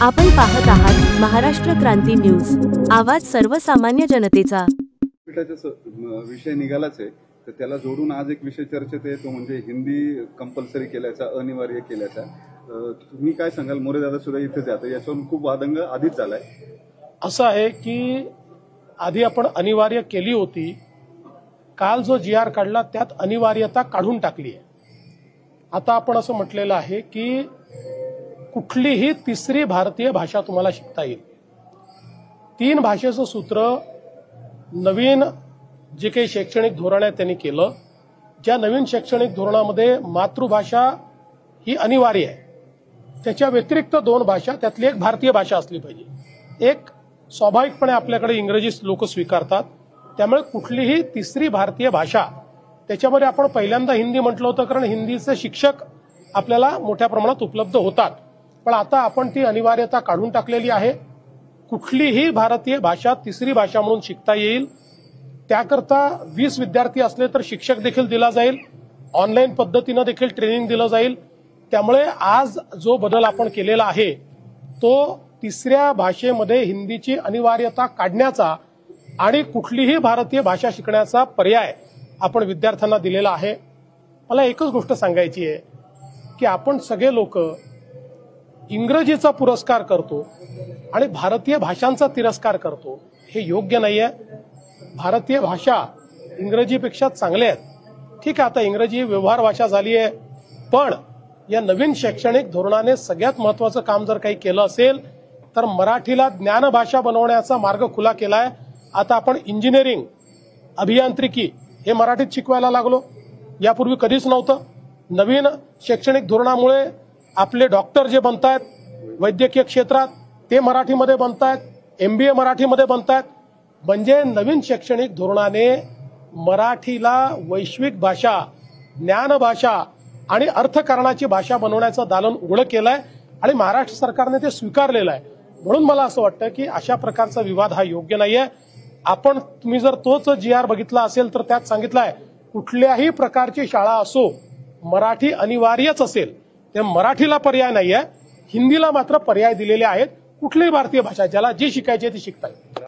आपण पाहत आहात महाराष्ट्र क्रांती न्यूज, आवाज सर्वसामान्य जनतेचा। विषय निघालाच आहे, तर त्याला जोडून आज एक विषय चर्चेत आहे, तो म्हणजे हिंदी कंपल्सरी केल्याचा, अनिवार्य केल्याचा। तुम्ही काय सांगाल? मोरे दादा सुद्धा इथे जातात, याच्यावरून खूप वादंग आधीच झालाय। असं आहे की आधी आपण अनिवार्य केली होती, काल जो जी आर काढला त्यात अनिवार्यता काढून टाकली आहे। आता आपण असं म्हटलेलं आहे की कुठलीही तिसरी भारतीय भाषा तुम्हाला शिकता येईल। 3 भाषेचं सूत्र नवीन जे काही शैक्षणिक धोरण आहे त्यांनी केलं। ज्या नवीन शैक्षणिक धोरणामध्ये मातृभाषा ही अनिवार्य आहे, त्याच्या व्यतिरिक्त 2 भाषा, त्यातली एक भारतीय भाषा असली पाहिजे। एक स्वाभाविकपणे आपल्याकडे इंग्रजी लोक स्वीकारतात, त्यामुळे कुठलीही तिसरी भारतीय भाषा, त्याच्यामध्ये आपण पहिल्यांदा हिंदी म्हटलं होतं कारण हिंदीचे शिक्षक आपल्याला मोठ्या प्रमाणात उपलब्ध होतात, पण आता आपण ती अनिवार्यता काढून टाकलेली आहे। कुठलीही भारतीय भाषा तिसरी भाषा म्हणून शिकता येईल। त्याकरता 20 विद्यार्थी असले तर शिक्षक देखील दिला जाईल, ऑनलाईन पद्धतीने देखील ट्रेनिंग दिलं जाईल। त्यामुळे आज जो बदल आपण केलेला आहे तो तिसऱ्या भाषेमध्ये हिंदीची अनिवार्यता काढण्याचा आणि कुठलीही भारतीय भाषा शिकण्याचा पर्याय आपण विद्यार्थ्यांना दिलेला आहे। मला एकच गोष्ट सांगायची आहे की आपण सगळे लोक इंग्रजीचा पुरस्कार करतो आणि भारतीय भाषांचा तिरस्कार करतो, हे योग्य नाहीये। भारतीय भाषा इंग्रजीपेक्षा चांगल्या आहेत। ठीक आहे, आता इंग्रजी व्यवहार भाषा झाली आहे, पण या नवीन शैक्षणिक धोरणाने सगळ्यात महत्त्वाचं काम जर काही केलं असेल तर मराठीला ज्ञानभाषा बनवण्याचा मार्ग खुला केलाय। आता आपण इंजिनिअरिंग, अभियांत्रिकी हे मराठीत शिकवायला लागलो, यापूर्वी कधीच नव्हतं। नवीन शैक्षणिक धोरणामुळे आपले डॉक्टर जे बनतायत वैद्यकीय क्षेत्रात ते मराठीमध्ये बनतायत, MBA मराठीमध्ये बनतायत। म्हणजे नवीन शैक्षणिक धोरणाने मराठीला वैश्विक भाषा, ज्ञानभाषा आणि अर्थकारणाची भाषा बनवण्याचं दालन उघडं केलंय आणि महाराष्ट्र सरकारने ते स्वीकारलेलं आहे। म्हणून मला असं वाटतं की अशा प्रकारचा विवाद हा योग्य नाहीये। आपण तुम्ही जर तोच GR बघितला असेल तर त्यात सांगितलंय कुठल्याही प्रकारची शाळा असो मराठी अनिवार्यच असेल, ते मराठीला पर्याय नाहीये, हिंदीला मात्र पर्याय दिलेले आहेत। कुठलीही भारतीय भाषा ज्याला जी शिकायची ती शिकता येईल।